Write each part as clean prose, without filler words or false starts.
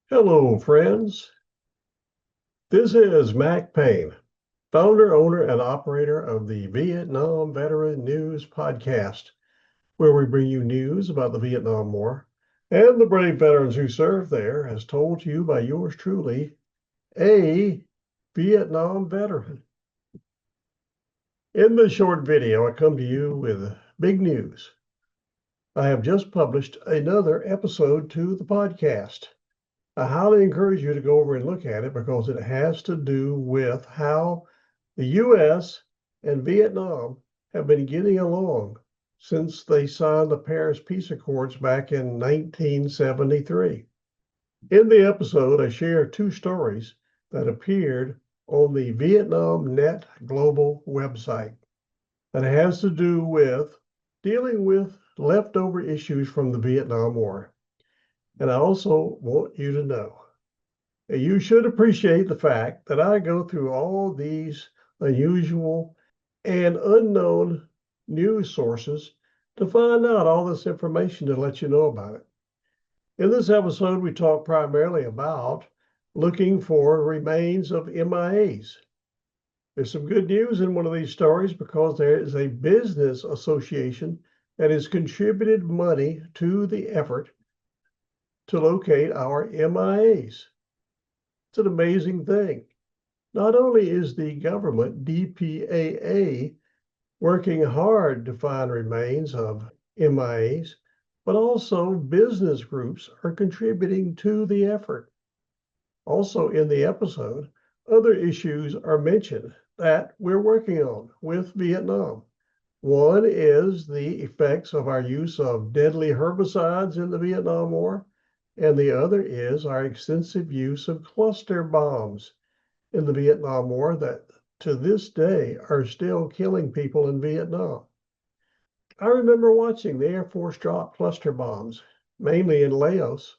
Hello, friends. This is Mac Payne, founder, owner, and operator of the Vietnam Veteran News Podcast, where we bring you news about the Vietnam War and the brave veterans who served there, as told to you by yours truly, a Vietnam veteran. In this short video, I come to you with big news. I have just published another episode to the podcast. I highly encourage you to go over and look at it because it has to do with how the US and Vietnam have been getting along since they signed the Paris Peace Accords back in 1973. In the episode, I share two stories that appeared on the Vietnam Net Global website that has to do with dealing with leftover issues from the Vietnam War. And I also want you to know that you should appreciate the fact that I go through all these unusual and unknown news sources to find out all this information to let you know about it. In this episode, we talk primarily about looking for remains of MIAs. There's some good news in one of these stories because there is a business association that has contributed money to the effort to locate our MIAs. It's an amazing thing. Not only is the government, DPAA, working hard to find remains of MIAs, but also business groups are contributing to the effort. Also in the episode, other issues are mentioned that we're working on with Vietnam. One is the effects of our use of deadly herbicides in the Vietnam War, and the other is our extensive use of cluster bombs in the Vietnam War that to this day are still killing people in Vietnam. I remember watching the Air Force drop cluster bombs, mainly in Laos.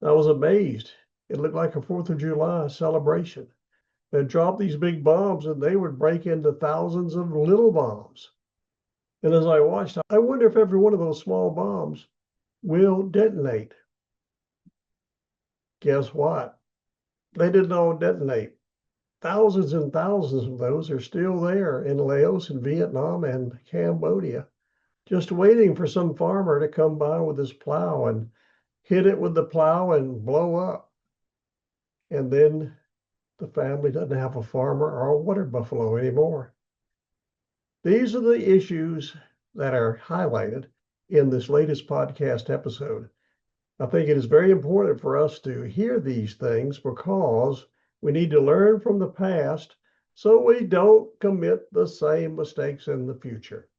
I was amazed. It looked like a 4th of July celebration. They'd drop these big bombs and they would break into thousands of little bombs. And as I watched, I wonder if every one of those small bombs will detonate. Guess what? They didn't all detonate. Thousands and thousands of those are still there in Laos and Vietnam and Cambodia, just waiting for some farmer to come by with his plow and hit it with the plow and blow up. And then the family doesn't have a farmer or a water buffalo anymore. These are the issues that are highlighted in this latest podcast episode. I think it is very important for us to hear these things because we need to learn from the past so we don't commit the same mistakes in the future.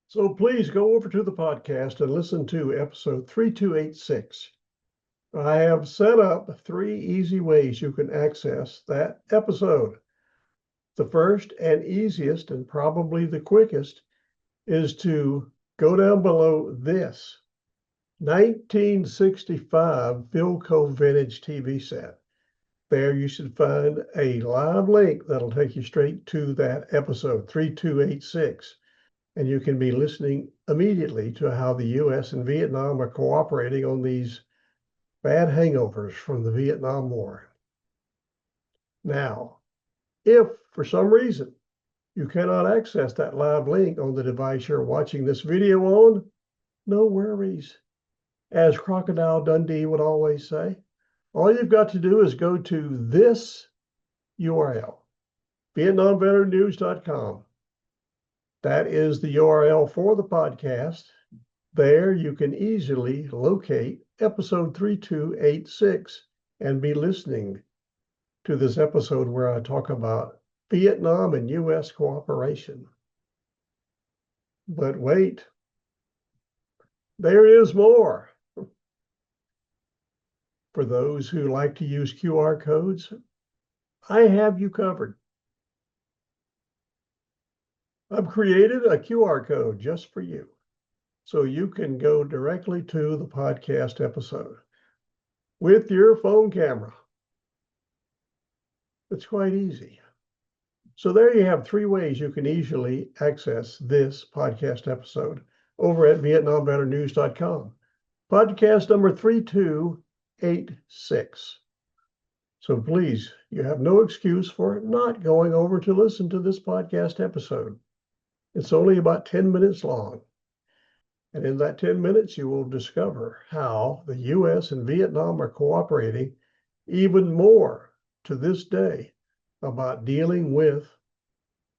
So please go over to the podcast and listen to episode 3286. I have set up 3 easy ways you can access that episode. The first and easiest and probably the quickest is to go down below this 1965 Philco Vintage TV set. There you should find a live link that'll take you straight to that episode 3286. And you can be listening immediately to how the US and Vietnam are cooperating on these bad hangovers from the Vietnam War. Now, if for some reason you cannot access that live link on the device you're watching this video on, no worries. As Crocodile Dundee would always say, all you've got to do is go to this URL, VietnamVeteranNews.com. That is the URL for the podcast. There you can easily locate episode 3286 and be listening to this episode where I talk about Vietnam and US cooperation. But wait, there is more. For those who like to use QR codes, I have you covered. I've created a QR code just for you, so you can go directly to the podcast episode with your phone camera. It's quite easy. So there you have 3 ways you can easily access this podcast episode over at VietnamVeteranNews.com. Podcast number 3286. 3286. So please, you have no excuse for not going over to listen to this podcast episode. It's only about 10 minutes long. And in that 10 minutes, you will discover how the U.S. and Vietnam are cooperating even more to this day about dealing with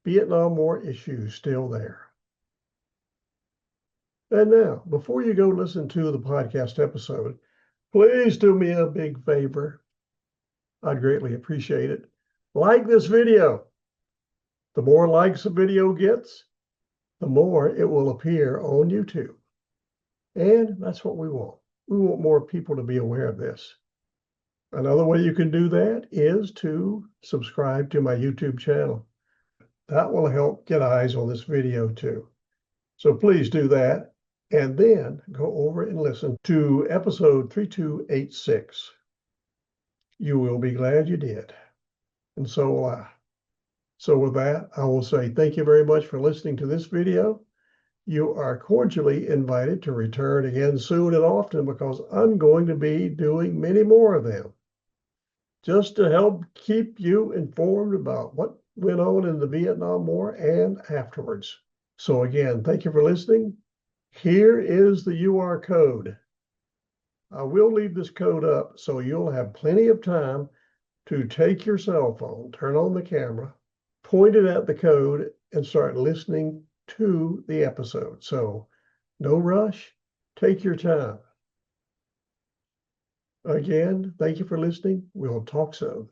Vietnam War issues still there. And now, before you go listen to the podcast episode, please do me a big favor. I'd greatly appreciate it. Like this video. The more likes a video gets, the more it will appear on YouTube. And that's what we want. We want more people to be aware of this. Another way you can do that is to subscribe to my YouTube channel. That will help get eyes on this video too. So please do that. And then go over and listen to episode 3286. You will be glad you did. And so will I. So with that, I will say thank you very much for listening to this video. You are cordially invited to return again soon and often because I'm going to be doing many more of them just to help keep you informed about what went on in the Vietnam War and afterwards. So again, thank you for listening. Here is the UR code. I will leave this code up so you'll have plenty of time to take your cell phone, turn on the camera, point it at the code, and start listening to the episode. So no rush, take your time. Again, thank you for listening. We'll talk soon.